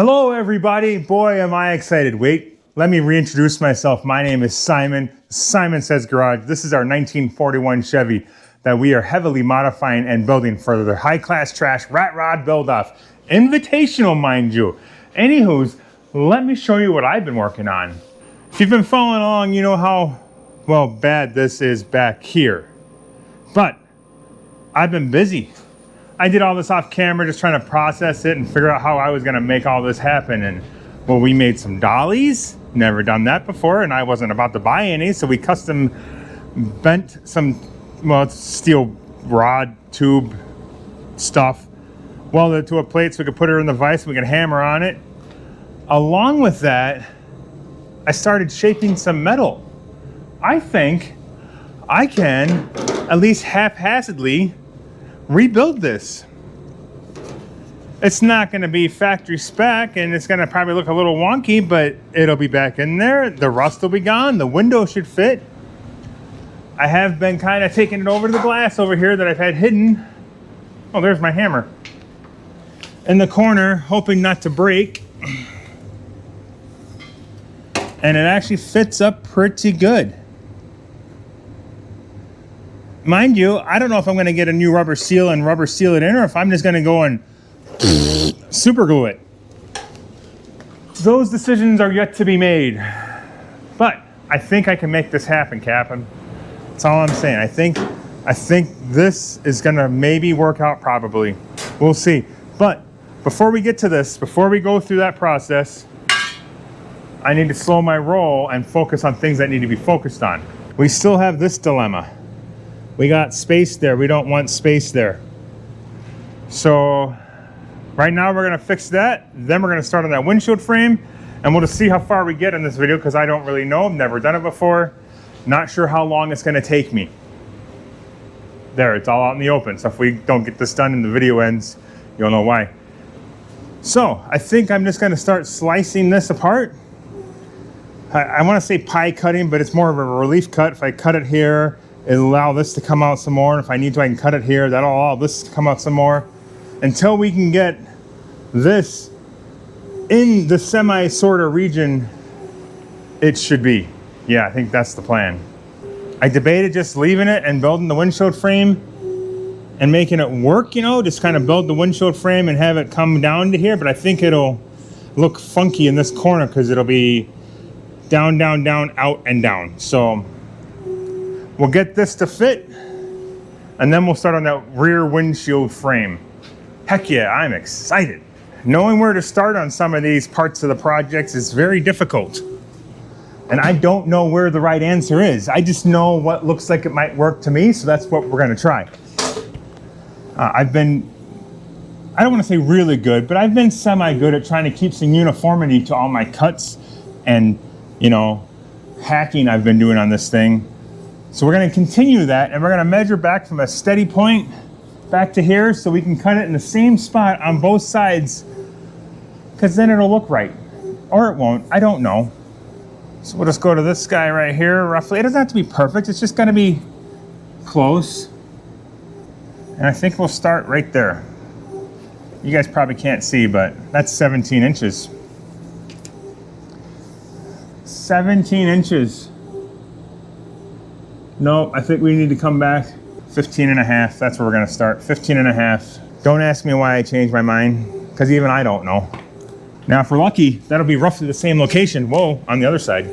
Hello everybody, boy am I excited. Wait, let me reintroduce myself. My name is Simon, Simon Says Garage. This is our 1941 Chevy that we are heavily modifying and building for the high-class trash Ratrod build-off. Invitational, mind you. Anywho's, let me show you what I've been working on. If you've been following along, you know how, well, bad this is back here. But I've been busy. I did all this off camera, just trying to process it and figure out how I was gonna make all this happen. And well, we made some dollies, never done that before, and I wasn't about to buy any, so we custom bent some, well, it's steel rod tube stuff, welded it to a plate so we could put her in the vise, we could hammer on it. Along with that, I started shaping some metal. I think I can, at least haphazardly, rebuild this. It's not going to be factory spec and it's going to probably look a little wonky, but it'll be back in there. The rust will be gone. The window should fit. I have been kind of taking it over to the glass over here that I've had hidden. Oh, there's my hammer. In the corner, hoping not to break. And it actually fits up pretty good. Mind you, I don't know if I'm going to get a new rubber seal and rubber seal it in, or if I'm just going to go and super glue it. Those decisions are yet to be made. But I think I can make this happen, Captain. That's all I'm saying. I think this is going to maybe work out probably. We'll see. But before we get to this, before we go through that process, I need to slow my roll and focus on things that need to be focused on. We still have this dilemma. We got space there. We don't want space there. So right now we're going to fix that. Then we're going to start on that windshield frame. And we'll just see how far we get in this video because I don't really know. I've never done it before. Not sure how long it's going to take me. There, it's all out in the open. So if we don't get this done and the video ends, you'll know why. So I think I'm just going to start slicing this apart. I want to say pie cutting, but it's more of a relief cut. If I cut it here, it'll allow this to come out some more. And if I need to, I can cut it here. That'll allow this to come out some more. Until we can get this in the semi-sorter region it should be. Yeah, I think that's the plan. I debated just leaving it and building the windshield frame and making it work, you know, just kind of build the windshield frame and have it come down to here. But I think it'll look funky in this corner because it'll be down, down, down, out, and down. So we'll get this to fit, and then we'll start on that rear windshield frame. Heck yeah, I'm excited. Knowing where to start on some of these parts of the projects is very difficult. And I don't know where the right answer is. I just know what looks like it might work to me, so that's what we're gonna try. I've been, I don't wanna say really good, but I've been semi-good at trying to keep some uniformity to all my cuts and, you know, hacking I've been doing on this thing. So we're going to continue that, and we're going to measure back from a steady point back to here so we can cut it in the same spot on both sides, because then it'll look right. Or it won't. I don't know. So we'll just go to this guy right here roughly. It doesn't have to be perfect. It's just going to be close. And I think we'll start right there. You guys probably can't see, but that's 17 inches. 17 inches. No, I think we need to come back 15 and a half. That's where we're going to start. 15 and a half. Don't ask me why I changed my mind, because even I don't know. Now, if we're lucky, that'll be roughly the same location. Whoa, on the other side.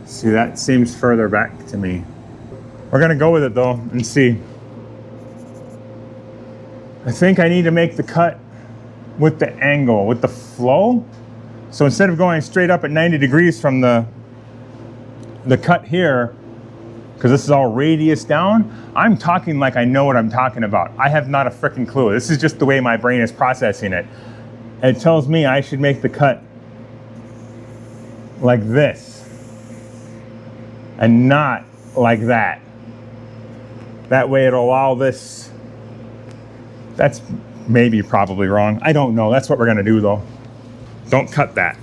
See, that seems further back to me. We're gonna go with it though and see. I think I need to make the cut with the angle, with the flow. So instead of going straight up at 90 degrees from the cut here, because this is all radius down, I'm talking like I know what I'm talking about. I have not a freaking clue. This is just the way my brain is processing it. It tells me I should make the cut like this. And not like that. That way it'll allow this That's maybe probably wrong. I don't know. That's what we're gonna do though. Don't cut that.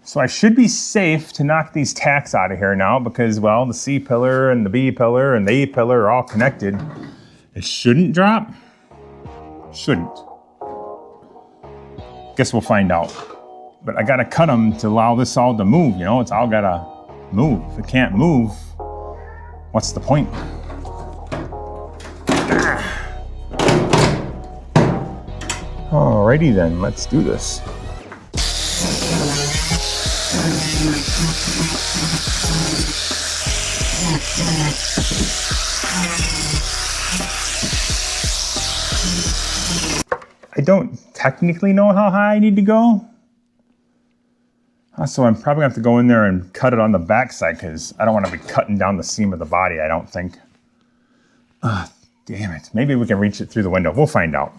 So I should be safe to knock these tacks out of here now because, well, the C pillar and the B pillar and the A pillar are all connected. It shouldn't drop. Shouldn't. Guess we'll find out. But I gotta cut them to allow this all to move, you know? It's all gotta move. If it can't move, what's the point? Alrighty then, let's do this. I don't technically know how high I need to go. So I'm probably gonna have to go in there and cut it on the back side because I don't want to be cutting down the seam of the body, I don't think. Damn it. Maybe we can reach it through the window. We'll find out.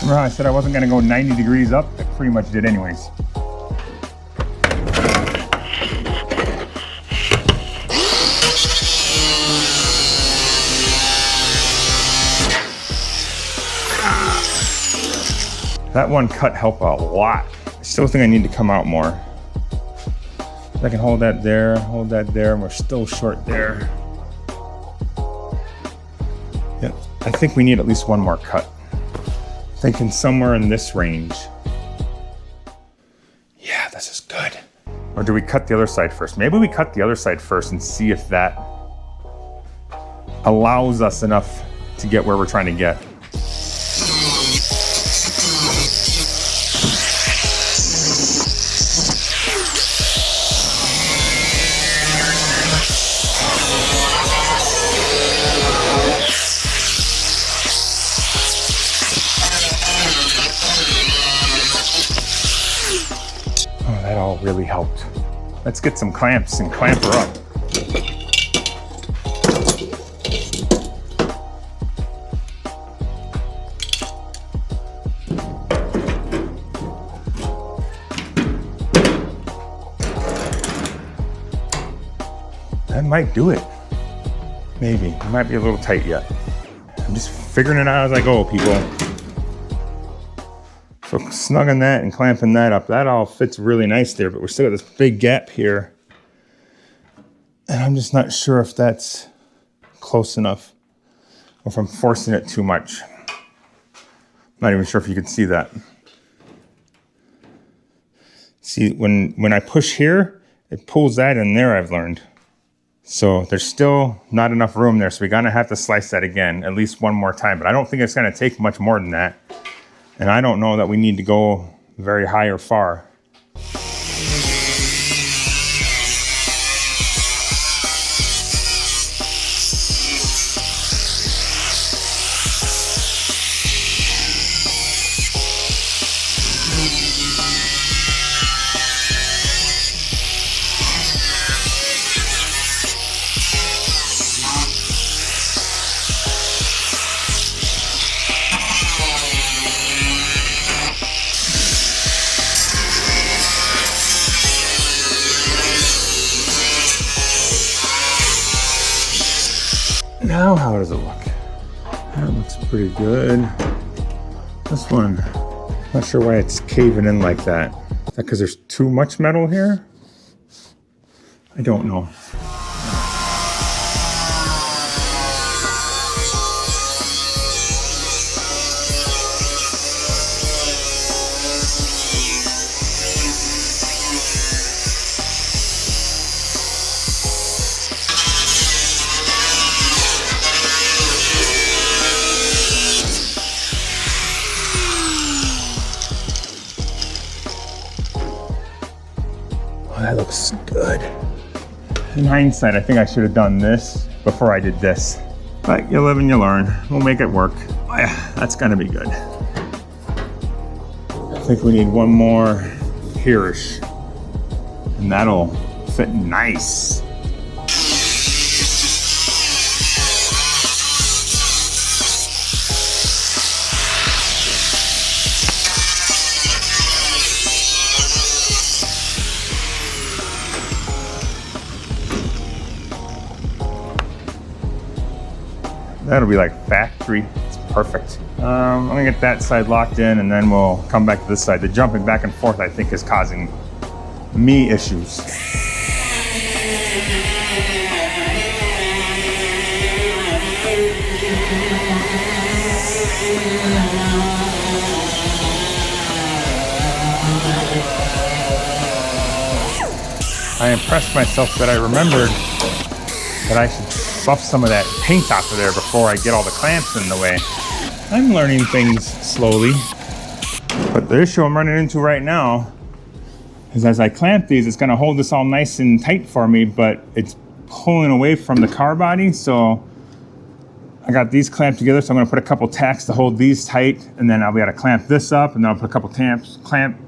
Remember how I said I wasn't gonna go 90 degrees up? I pretty much did anyways. That one cut helped a lot. I still think I need to come out more. I can hold that there, and we're still short there. Yep, I think we need at least one more cut. Thinking somewhere in this range. Yeah, this is good. Or do we cut the other side first? Maybe we cut the other side first and see if that allows us enough to get where we're trying to get. That all really helped. Let's get some clamps and clamp her up. That might do it. Maybe. It might be a little tight yet. I'm just figuring it out as I go, people. So snugging that and clamping that up, that all fits really nice there, but we're still got this big gap here. And I'm just not sure if that's close enough or if I'm forcing it too much. I'm not even sure if you can see that. See, when I push here, it pulls that in there, I've learned. So there's still not enough room there, so we're gonna have to slice that again at least one more time, but I don't think it's gonna take much more than that. And I don't know that we need to go very high or far. Now, how does it look? That looks pretty good. This one, not sure why it's caving in like that. Is that because there's too much metal here? I don't know. Oh, that looks good. In hindsight, I think I should have done this before I did this. But you live and you learn. We'll make it work. Oh yeah, that's gonna be good. I think we need one more here-ish. And that'll fit nice. That'll be like factory. It's perfect. I'm gonna get that side locked in and then we'll come back to this side. The jumping back and forth, I think, is causing me issues. I impressed myself that I remembered that I should buff some of that paint off of there before I get all the clamps in the way. I'm learning things slowly, but the issue I'm running into right now is as I clamp these, it's gonna hold this all nice and tight for me, but it's pulling away from the car body. So I got these clamped together, so I'm gonna put a couple tacks to hold these tight, and then I'll be able to clamp this up, and then I'll put a couple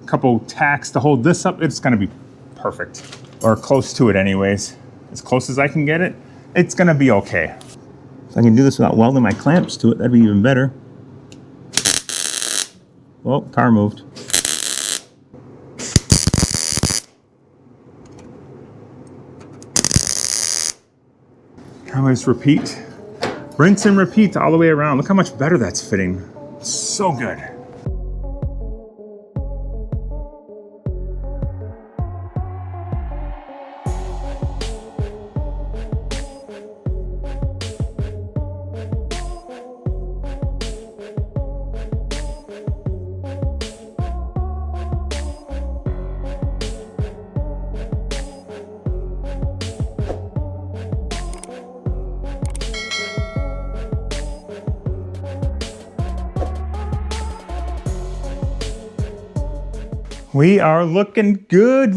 couple tacks to hold this up. It's gonna be perfect, or close to it anyways. As close as I can get it, it's gonna be okay. If I can do this without welding my clamps to it, that'd be even better. Well, car moved. Always repeat. Rinse and repeat all the way around. Look how much better that's fitting. So good. We are looking good,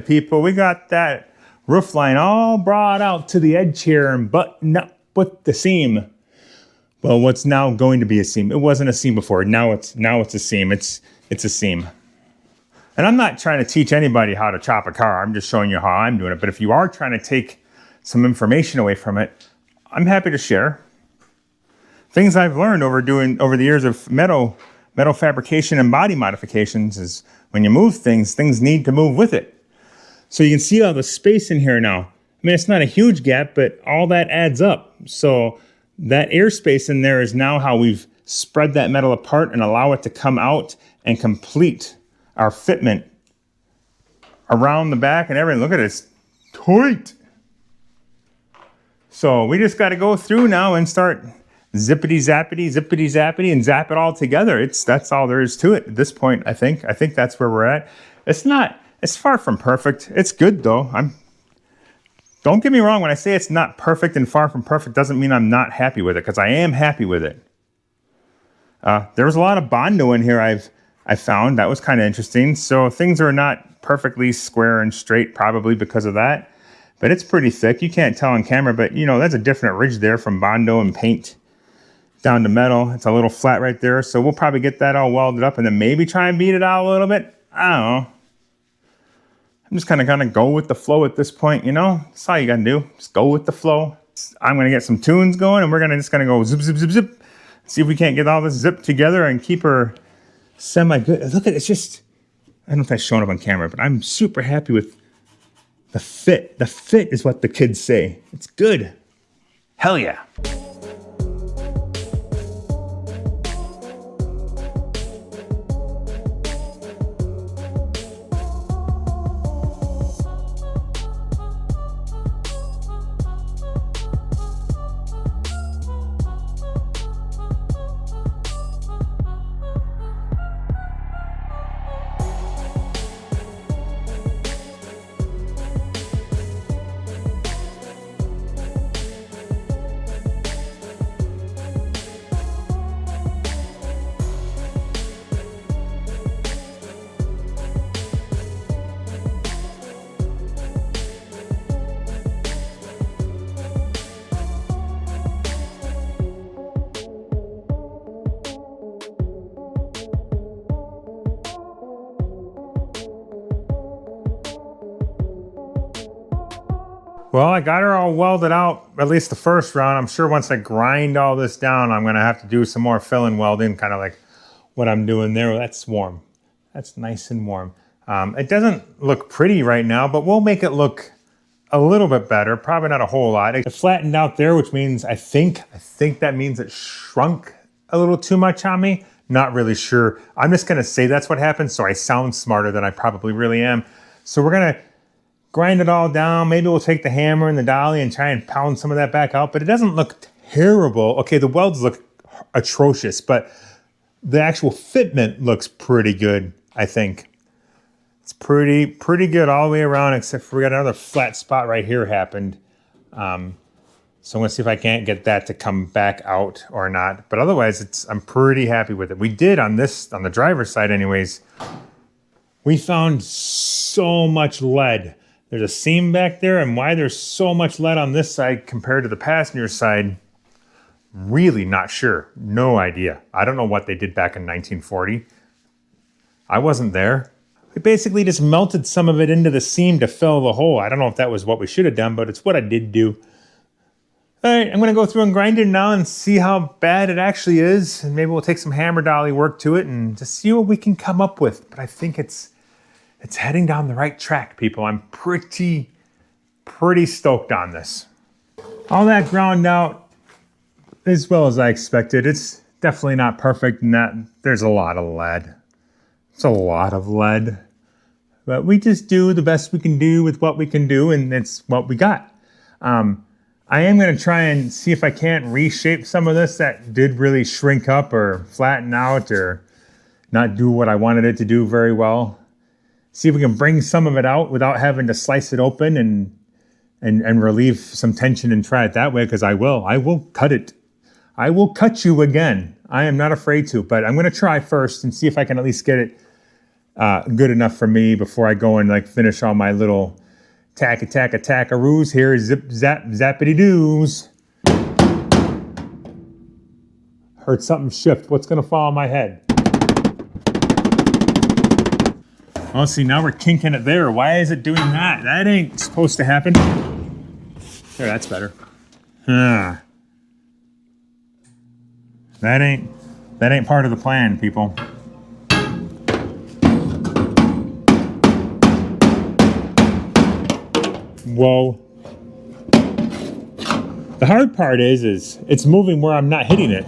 people. We got that roof line all brought out to the edge here and buttoned up with the seam. Well, what's now going to be a seam. It wasn't a seam before. Now it's a seam. It's a seam. And I'm not trying to teach anybody how to chop a car. I'm just showing you how I'm doing it. But if you are trying to take some information away from it, I'm happy to share. Things I've learned over the years of metal fabrication and body modifications is when you move things need to move with it. So you can see all the space in here now. I mean, it's not a huge gap, but all that adds up. So that airspace in there is now how we've spread that metal apart and allow it to come out and complete our fitment around the back and everything. Look at it, it's tight. So we just got to go through now and start zippity zappity, and zap it all together. That's all there is to it at this point. I think that's where we're at. It's far from perfect. It's good though. Don't get me wrong, when I say it's not perfect and far from perfect, doesn't mean I'm not happy with it, because I am happy with it. There was a lot of Bondo in here I found. That was kind of interesting. So things are not perfectly square and straight, probably because of that. But it's pretty thick. You can't tell on camera, but you know, that's a different ridge there from Bondo and paint down to metal. It's a little flat right there. So we'll probably get that all welded up and then maybe try and beat it out a little bit. I don't know. I'm just kind of gonna go with the flow at this point, you know? That's all you gotta do. Just go with the flow. I'm gonna get some tunes going and we're just gonna go zip, zip, zip, zip. See if we can't get all this zip together and keep her semi-good. Look at it, it's just, I don't know if that's showing up on camera, but I'm super happy with the fit. The fit is what the kids say. It's good. Hell yeah. Well, I got her all welded out, at least the first round. I'm sure once I grind all this down, I'm gonna have to do some more fill-in welding, kind of like what I'm doing there. Well, that's warm. That's nice and warm. It doesn't look pretty right now, but we'll make it look a little bit better. Probably not a whole lot. It flattened out there, which means I think that means it shrunk a little too much on me. Not really sure. I'm just gonna say that's what happened, so I sound smarter than I probably really am. So we're gonna grind it all down. Maybe we'll take the hammer and the dolly and try and pound some of that back out, but it doesn't look terrible. Okay, the welds look atrocious, but the actual fitment looks pretty good, I think. It's pretty good all the way around, except for we got another flat spot right here happened. So I'm gonna see if I can't get that to come back out or not. But otherwise, I'm pretty happy with it. We did on the driver's side anyways, we found so much lead. There's a seam back there, and why there's so much lead on this side compared to the passenger side, really not sure. No idea. I don't know what they did back in 1940. I wasn't there. We basically just melted some of it into the seam to fill the hole. I don't know if that was what we should have done, but it's what I did do. All right, I'm gonna go through and grind it now and see how bad it actually is, and maybe we'll take some hammer dolly work to it and just see what we can come up with. But I think it's heading down the right track, people. I'm pretty stoked on this. All that ground out as well as I expected. It's definitely not perfect in that there's a lot of lead. It's a lot of lead. But we just do the best we can do with what we can do, and it's what we got. I am gonna try and see if I can't reshape some of this that did really shrink up or flatten out or not do what I wanted it to do very well. See if we can bring some of it out without having to slice it open and relieve some tension and try it that way, because I will cut it. I will cut you again. I am not afraid to, but I'm gonna try first and see if I can at least get it good enough for me before I go and like finish all my little tack-a-tack-a-tack-a-roos here. Zip, zap, zappity-doos. Heard something shift. What's gonna fall on my head? Oh, see, now we're kinking it there. Why is it doing that? That ain't supposed to happen. There, that's better. That ain't part of the plan, people. Whoa. The hard part is it's moving where I'm not hitting it.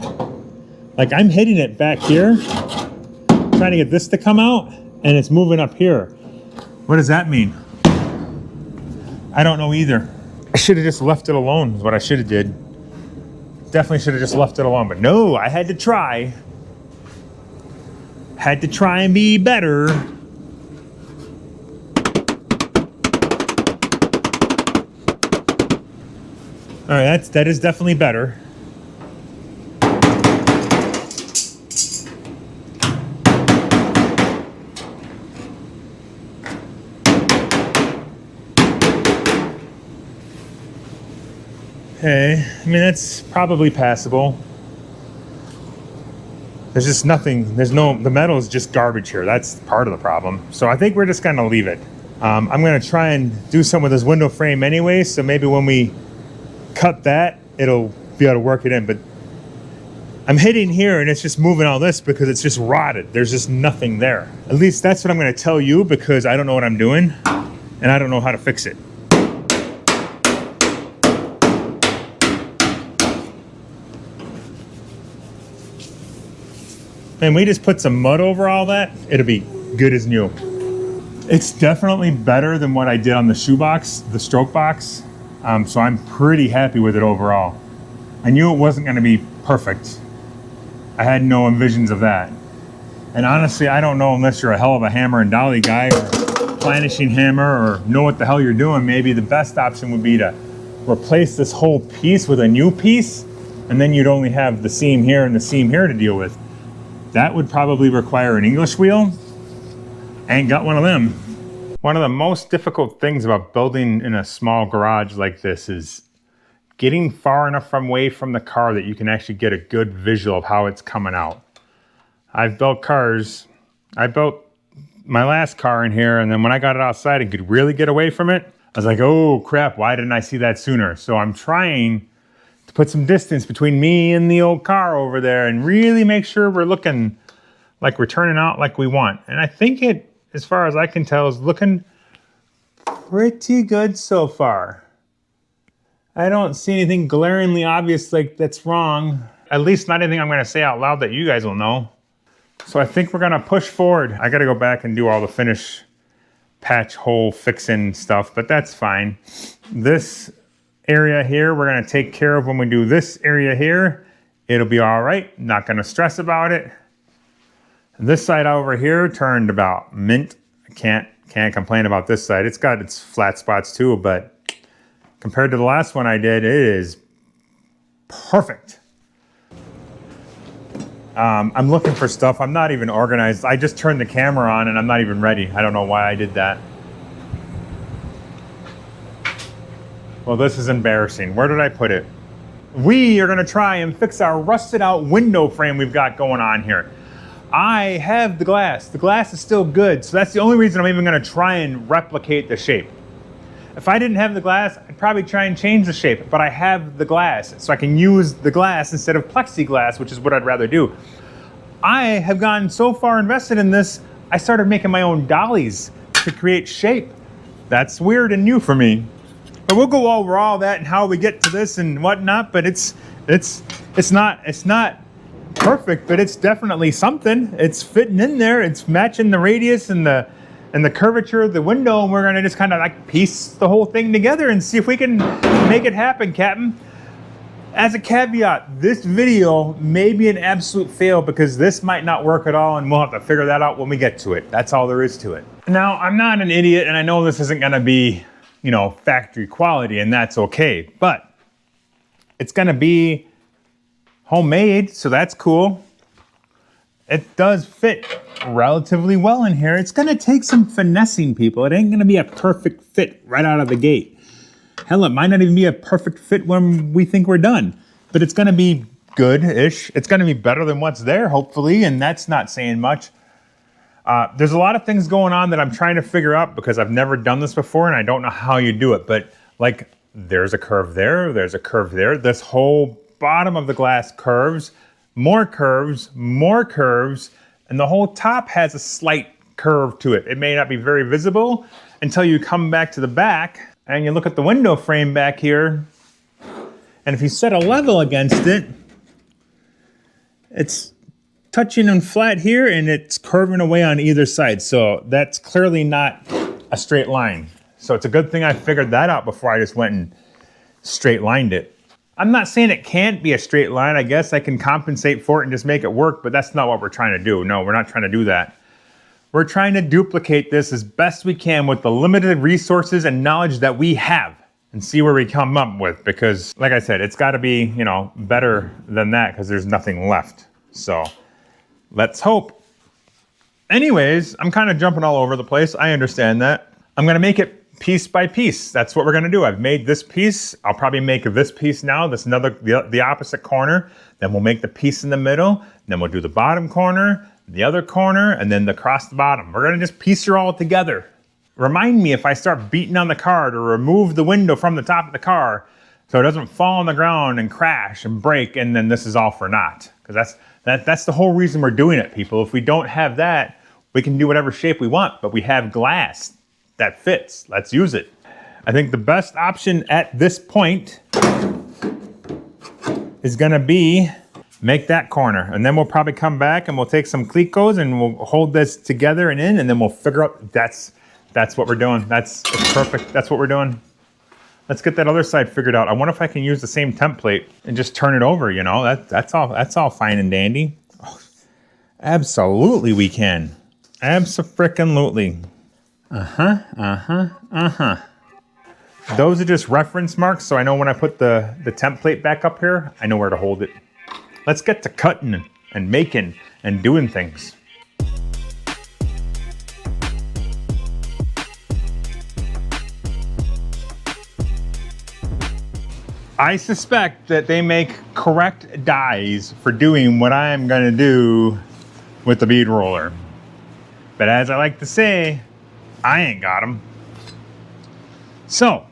Like I'm hitting it back here, trying to get this to come out, and it's moving up here. What does that mean? I don't know either. I should have just left it alone is what I should have did. Definitely should have just left it alone, but no, I had to try. Had to try and be better. All right, that is definitely better. Okay, I mean, that's probably passable. There's just nothing, the metal is just garbage here. That's part of the problem. So I think we're just gonna leave it. I'm gonna try and do some with this window frame anyway, so maybe when we cut that, it'll be able to work it in. But I'm hitting here and it's just moving all this because it's just rotted. There's just nothing there. At least that's what I'm gonna tell you, because I don't know what I'm doing and I don't know how to fix it. And we just put some mud over all that, it'll be good as new. It's definitely better than what I did on the shoebox, the stroke box. So I'm pretty happy with it overall. I knew it wasn't gonna be perfect. I had no envisions of that. And honestly, I don't know, unless you're a hell of a hammer and dolly guy or planishing hammer or know what the hell you're doing, maybe the best option would be to replace this whole piece with a new piece, and then you'd only have the seam here and the seam here to deal with. That would probably require an English wheel. Ain't got one of them. One of the most difficult things about building in a small garage like this is getting far enough away from the car that you can actually get a good visual of how it's coming out. I've built cars. I built my last car in here, and then when I got it outside and could really get away from it, I was like, oh crap, why didn't I see that sooner? So I'm trying to put some distance between me and the old car over there and really make sure we're looking like we're turning out like we want. And I think it, as far as I can tell, is looking pretty good so far. I don't see anything glaringly obvious like that's wrong. At least not anything I'm gonna say out loud that you guys will know. So I think we're gonna push forward. I gotta go back and do all the finish patch hole fixing stuff, but that's fine. This area here, we're gonna take care of when we do this area here. It'll be all right, not gonna stress about it. This side over here turned about mint. I can't complain about this side. It's got its flat spots too, but compared to the last one I did, it is perfect. I'm looking for stuff. I'm not even organized. I just turned the camera on and I'm not even ready. I don't know why I did that. Well, this is embarrassing. Where did I put it? We are gonna try and fix our rusted out window frame we've got going on here. I have the glass. The glass is still good, so that's the only reason I'm even gonna try and replicate the shape. If I didn't have the glass, I'd probably try and change the shape, but I have the glass, so I can use the glass instead of plexiglass, which is what I'd rather do. I have gotten so far invested in this, I started making my own dollies to create shape. That's weird and new for me. But we'll go over all that and how we get to this and whatnot, but it's not perfect, but it's definitely something. It's fitting in there, it's matching the radius and the curvature of the window, and we're gonna just kind of like piece the whole thing together and see if we can make it happen, Captain. As a caveat, this video may be an absolute fail because this might not work at all, and we'll have to figure that out when we get to it. That's all there is to it. Now, I'm not an idiot, and I know this isn't gonna be, you know, factory quality, and that's okay, but it's gonna be homemade, so that's cool. It does fit relatively well in here. It's gonna take some finessing, people. It ain't gonna be a perfect fit right out of the gate. Hell, it might not even be a perfect fit when we think we're done, but it's gonna be good-ish. It's gonna be better than what's there, hopefully, and that's not saying much. There's a lot of things going on that I'm trying to figure out because I've never done this before and I don't know how you do it, but like there's a curve there, there's a curve there. This whole bottom of the glass curves, more curves, and the whole top has a slight curve to it. It may not be very visible until you come back to the back and you look at the window frame back here, and if you set a level against it, it's touching and flat here and it's curving away on either side. So that's clearly not a straight line. So it's a good thing I figured that out before I just went and straight lined it. I'm not saying it can't be a straight line. I guess I can compensate for it and just make it work, but that's not what we're trying to do. No, we're not trying to do that. We're trying to duplicate this as best we can with the limited resources and knowledge that we have and see where we come up with, because like I said, it's gotta be, you know, better than that because there's nothing left. So let's hope. Anyways, I'm kind of jumping all over the place. I understand that. I'm gonna make it piece by piece. That's what we're gonna do. I've made this piece. I'll probably make this piece now. That's the opposite corner. Then we'll make the piece in the middle. Then we'll do the bottom corner, the other corner, and then across the bottom. We're gonna just piece her all together. Remind me if I start beating on the car to remove the window from the top of the car so it doesn't fall on the ground and crash and break, and then this is all for naught. Because that's the whole reason we're doing it, people. If we don't have that, we can do whatever shape we want, but we have glass that fits. Let's use it. I think the best option at this point is gonna be make that corner, and then we'll probably come back and we'll take some Clecos and we'll hold this together and in, and then we'll figure out that's what we're doing. It's perfect. That's what we're doing. Let's get that other side figured out. I wonder if I can use the same template and just turn it over, you know? That's all fine and dandy. Oh, absolutely we can. Abso-frickin-lutely. Those are just reference marks, so I know when I put the template back up here, I know where to hold it. Let's get to cutting and making and doing things. I suspect that they make correct dies for doing what I am gonna do with the bead roller. But as I like to say, I ain't got them. So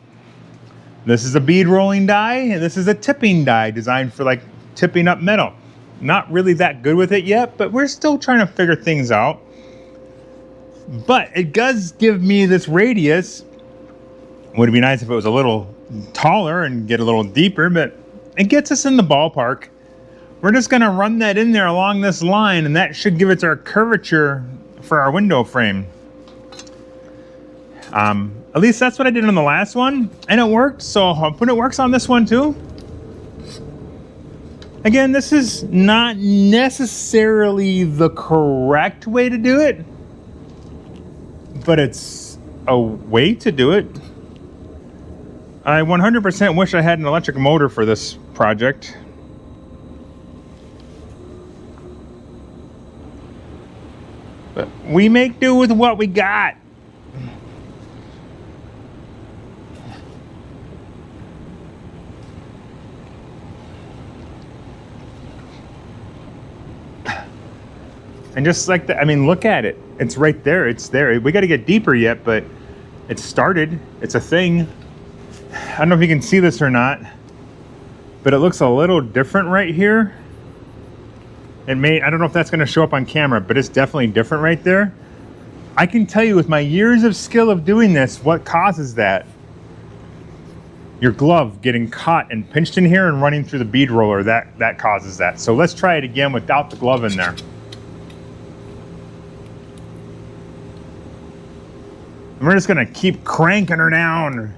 this is a bead rolling die, and this is a tipping die designed for like tipping up metal. Not really that good with it yet, but we're still trying to figure things out. But it does give me this radius. Would be nice if it was a little taller and get a little deeper, but it gets us in the ballpark. We're just gonna run that in there along this line, and that should give it our curvature for our window frame. At least that's what I did on the last one, and it worked, so hopefully it works on this one too. Again, this is not necessarily the correct way to do it, but it's a way to do it. I 100% wish I had an electric motor for this project. But we make do with what we got. And just like that, I mean, look at it. It's right there. It's there. We got to get deeper yet, but it started. It's a thing. I don't know if you can see this or not, but it looks a little different right here. I don't know if that's going to show up on camera, but it's definitely different right there. I can tell you with my years of skill of doing this, what causes that. Your glove getting caught and pinched in here and running through the bead roller, that causes that. So let's try it again without the glove in there. And we're just gonna keep cranking her down.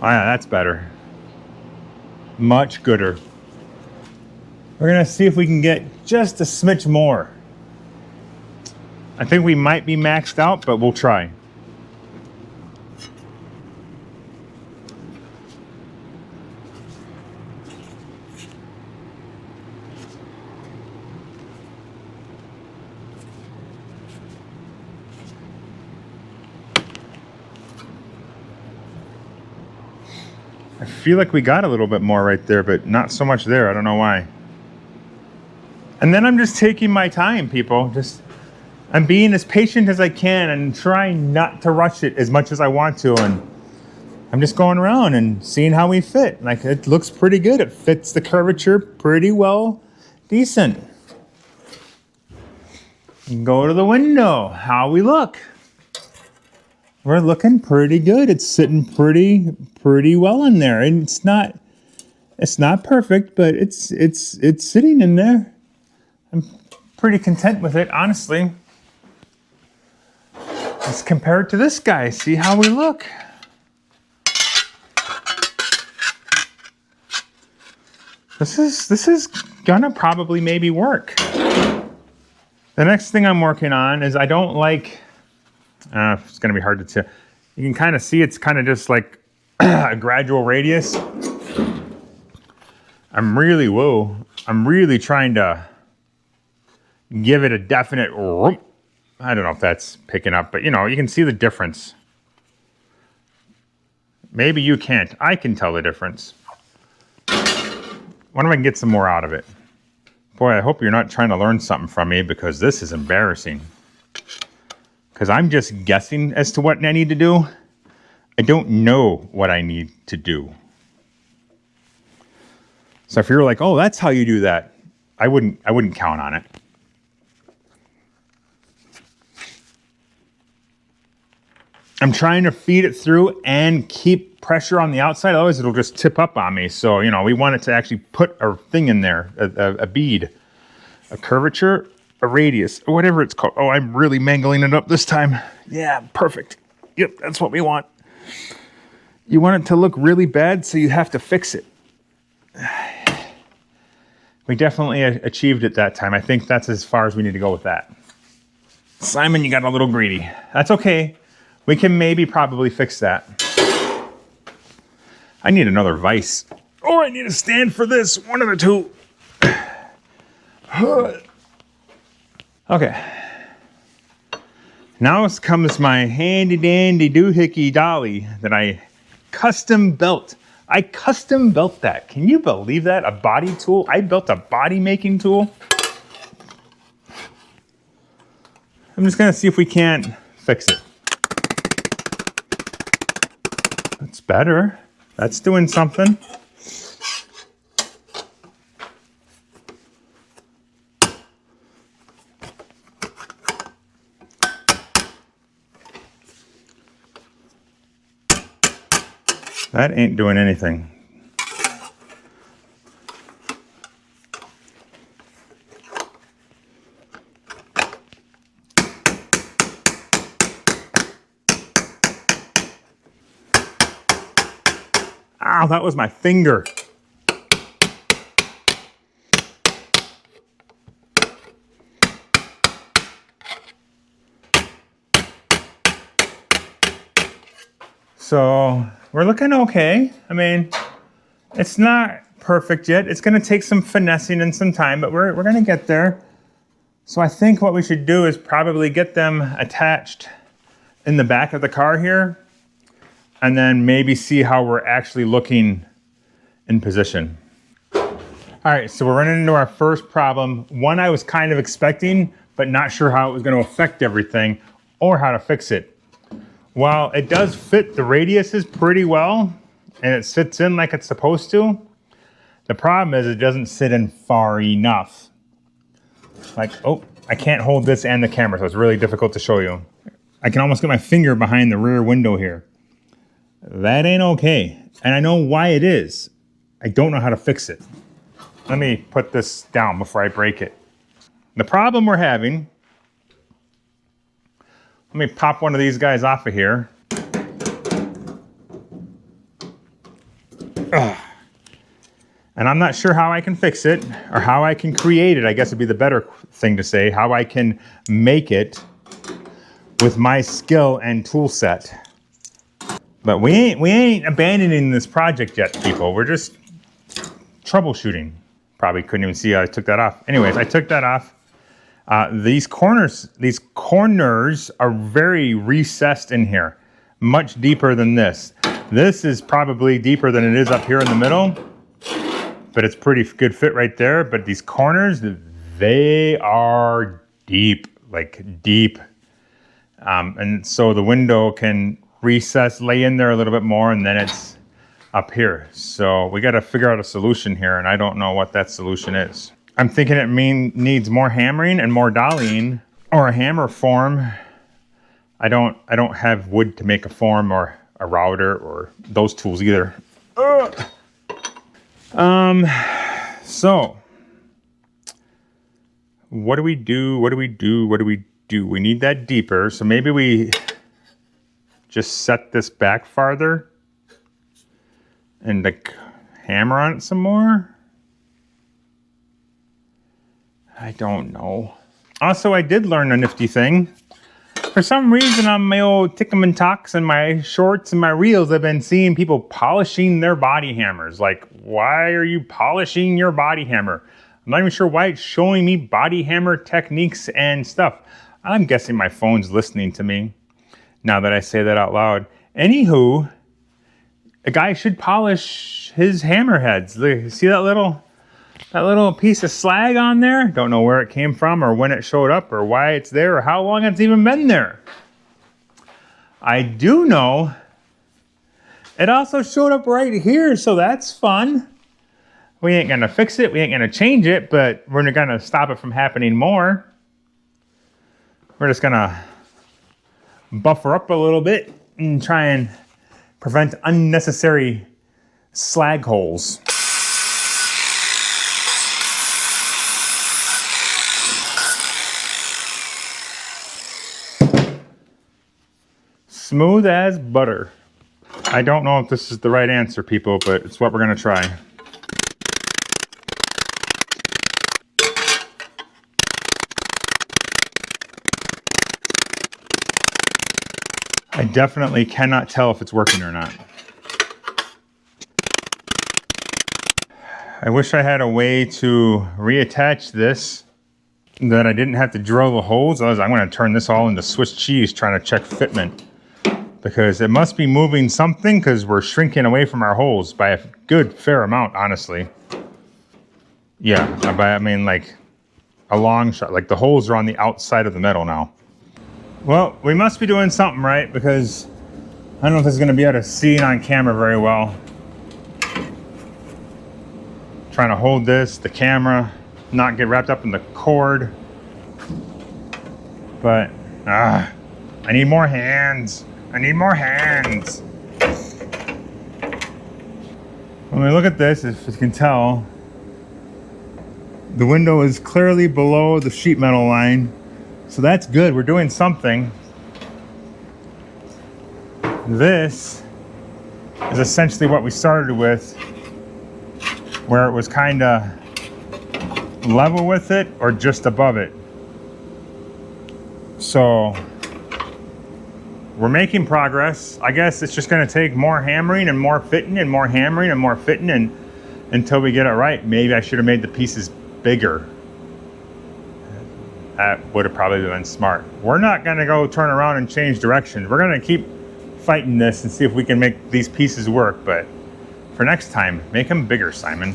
Oh yeah, that's better. Much gooder. We're gonna see if we can get just a smidge more. I think we might be maxed out, but we'll try. I feel like we got a little bit more right there, but not so much there. I don't know why. And then I'm just taking my time, people. I'm being as patient as I can and trying not to rush it as much as I want to. And I'm just going around and seeing how we fit. Like, it looks pretty good. It fits the curvature pretty well. Decent. Go to the window. How we look. We're looking pretty good. It's sitting pretty well in there. And it's not perfect, but it's sitting in there. I'm pretty content with it, honestly. Let's compare it to this guy. See how we look. This is gonna probably maybe work. The next thing I'm working on is I don't like, it's gonna be hard to tell. You can kind of see it's kind of just like a gradual radius. I'm really trying to give it a definite, I don't know if that's picking up, but you know, you can see the difference. Maybe you can't. I can tell the difference. Wonder if I can get some more out of it. Boy, I hope you're not trying to learn something from me, because this is embarrassing. Because I'm just guessing as to what I need to do. I don't know what I need to do. So if you're like, oh, that's how you do that, I wouldn't count on it. I'm trying to feed it through and keep pressure on the outside, otherwise it'll just tip up on me. So, you know, we want it to actually put a thing in there, a bead, a curvature, a radius, or whatever it's called. Oh, I'm really mangling it up this time. Yeah, perfect. Yep, that's what we want. You want it to look really bad, so you have to fix it. We definitely achieved it that time. I think that's as far as we need to go with that. Simon, you got a little greedy. That's okay. We can maybe probably fix that. I need another vise. Or I need a stand for this. One of the two. Okay. Now comes my handy dandy doohickey dolly that I custom built I custom built that. Can you believe that? A body tool? I built a body making tool. I'm just gonna see if we can't fix it. That's better. That's doing something. That ain't doing anything. Ow, that was my finger. So we're looking okay. I mean, it's not perfect yet. It's gonna take some finessing and some time, but we're gonna get there. So I think what we should do is probably get them attached in the back of the car here, and then maybe see how we're actually looking in position. All right, so we're running into our first problem. One I was kind of expecting, but not sure how it was gonna affect everything or how to fix it. While it does fit the radiuses pretty well, and it sits in like it's supposed to, the problem is it doesn't sit in far enough. Like, oh, I can't hold this and the camera, so it's really difficult to show you. I can almost get my finger behind the rear window here. That ain't okay, and I know why it is. I don't know how to fix it. Let me put this down before I break it. The problem we're having, let me pop one of these guys off of here. Ugh. And I'm not sure how I can fix it or how I can create it. I guess would be the better thing to say, how I can make it with my skill and tool set. But we ain't abandoning this project yet, people. We're just troubleshooting. Probably couldn't even see how I took that off. Anyways, I took that off. These corners are very recessed in here, much deeper than this. This is probably deeper than it is up here in the middle, but it's pretty good fit right there. But these corners, they are deep, like deep. And so the window can recess, lay in there a little bit more, and then it's up here. So we got to figure out a solution here, and I don't know what that solution is. I'm thinking it needs more hammering and more dollying, or a hammer form. I don't have wood to make a form or a router or those tools either. So what do we do? We need that deeper. So maybe we just set this back farther and like hammer on it some more. I don't know. Also, I did learn a nifty thing. For some reason on my old Tick'em and Talks and my shorts and my reels, I've been seeing people polishing their body hammers. Like, why are you polishing your body hammer? I'm not even sure why it's showing me body hammer techniques and stuff. I'm guessing my phone's listening to me now that I say that out loud. Anywho, a guy should polish his hammer heads. Look, see that little piece of slag on there? Don't know where it came from or when it showed up or why it's there or how long it's even been there. I do know it also showed up right here, so that's fun. We ain't gonna fix it, we ain't gonna change it, but we're gonna stop it from happening more. We're just gonna buffer up a little bit and try and prevent unnecessary slag holes. Smooth as butter. I don't know if this is the right answer, people, but it's what we're gonna try. I definitely cannot tell if it's working or not. I wish I had a way to reattach this that I didn't have to drill the holes. Otherwise, I'm gonna turn this all into Swiss cheese trying to check fitment. because it must be moving something, because we're shrinking away from our holes by a good fair amount, honestly. Yeah, I mean like a long shot. Like the holes are on the outside of the metal now. Well, we must be doing something right, because I don't know if this is going to be able to see it on camera very well. Trying to hold this, the camera, not get wrapped up in the cord. But, I need more hands. I need more hands. When we look at this, if you can tell, the window is clearly below the sheet metal line. So that's good, we're doing something. This is essentially what we started with, where it was kind of level with it or just above it. So we're making progress. I guess it's just going to take more hammering and more fitting and more hammering and more fitting until we get it right. Maybe I should have made the pieces bigger. That would have probably been smart. We're not going to go turn around and change directions. We're going to keep fighting this and see if we can make these pieces work. But for next time, make them bigger, Simon.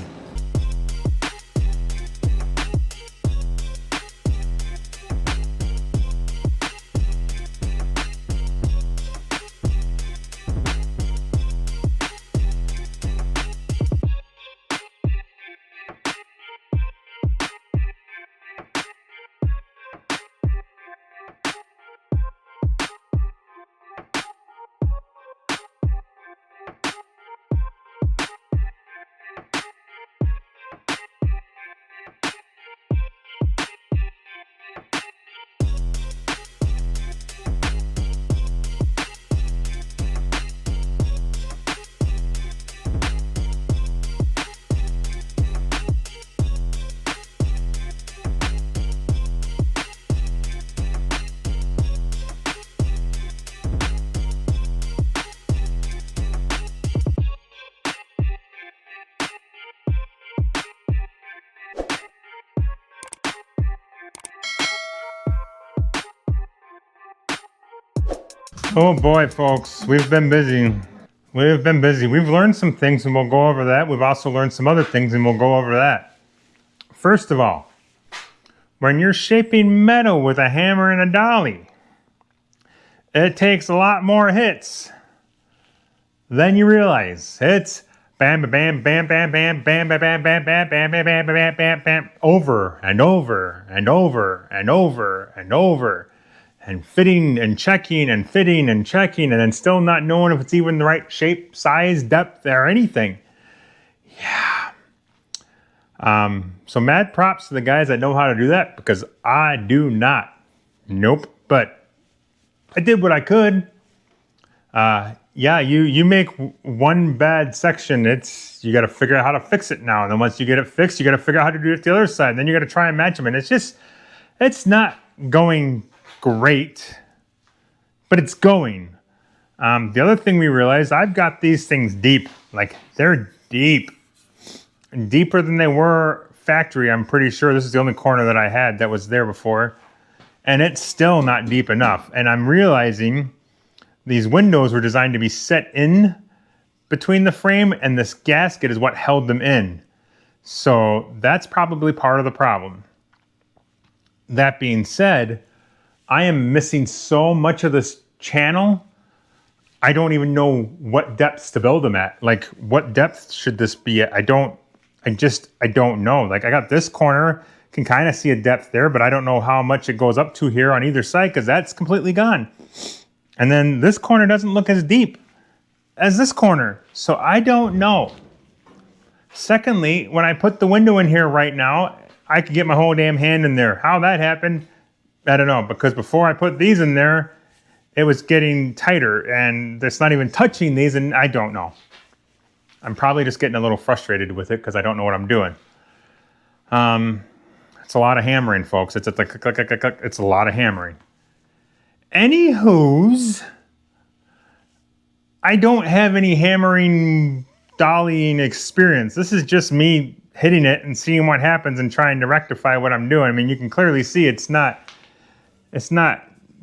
Oh boy, folks, we've been busy. We've been busy. We've learned some things and we'll go over that. We've also learned some other things and we'll go over that. First of all, when you're shaping metal with a hammer and a dolly, it takes a lot more hits than you realize. It's bam, bam, bam, bam, bam, bam, bam, bam, bam, bam, bam, bam, bam, bam, bam, bam, over and over and over and over and over. And fitting and checking and fitting and checking and then still not knowing if it's even the right shape, size, depth, or anything. Yeah. So mad props to the guys that know how to do that, because I do not. Nope. But I did what I could. Yeah, you make one bad section, you got to figure out how to fix it now. And then once you get it fixed, you got to figure out how to do it the other side. And then you got to try and match them. And it's not going great, but it's going. The other thing we realized, I've got these things deep. Like, they're deep. Deeper than they were factory. I'm pretty sure this is the only corner that I had that was there before. And it's still not deep enough. And I'm realizing these windows were designed to be set in between the frame, and this gasket is what held them in. So that's probably part of the problem. That being said, I am missing so much of this channel. I don't even know what depths to build them at. Like, what depth should this be at? I don't know. Like, I got this corner, can kind of see a depth there, but I don't know how much it goes up to here on either side, because that's completely gone. And then this corner doesn't look as deep as this corner. So I don't know. Secondly, when I put the window in here right now, I could get my whole damn hand in there. How that happened, I don't know, because before I put these in there, it was getting tighter and it's not even touching these, and I don't know. I'm probably just getting a little frustrated with it because I don't know what I'm doing. It's a lot of hammering, folks. It's a lot of hammering. Anywho's, I don't have any hammering, dollying experience. This is just me hitting it and seeing what happens and trying to rectify what I'm doing. I mean, you can clearly see it's not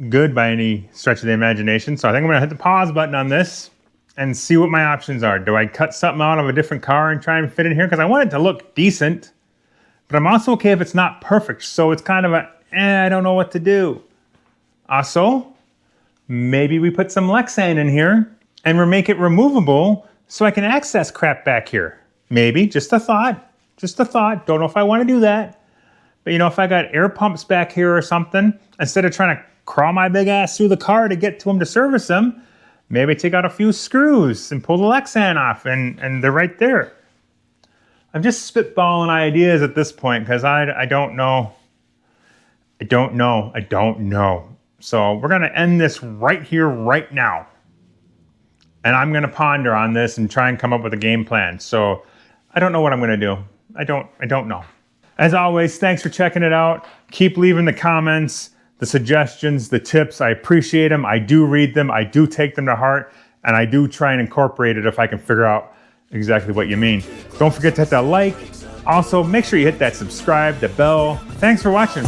good by any stretch of the imagination. So I think I'm gonna hit the pause button on this and see what my options are. Do I cut something out of a different car and try and fit in here? Because I want it to look decent, but I'm also okay if it's not perfect. So it's kind of a, I don't know what to do. Also, maybe we put some Lexan in here and we make it removable so I can access crap back here. Maybe, just a thought, just a thought. Don't know if I want to do that. But you know, if I got air pumps back here or something, instead of trying to crawl my big ass through the car to get to them to service them, maybe take out a few screws and pull the Lexan off and they're right there. I'm just spitballing ideas at this point because I don't know. I don't know. So we're gonna end this right here, right now. And I'm gonna ponder on this and try and come up with a game plan. So I don't know what I'm gonna do. I don't know. As always, thanks for checking it out. Keep leaving the comments, the suggestions, the tips. I appreciate them. I do read them. I do take them to heart. And I do try and incorporate it if I can figure out exactly what you mean. Don't forget to hit that like. Also, make sure you hit that subscribe, the bell. Thanks for watching.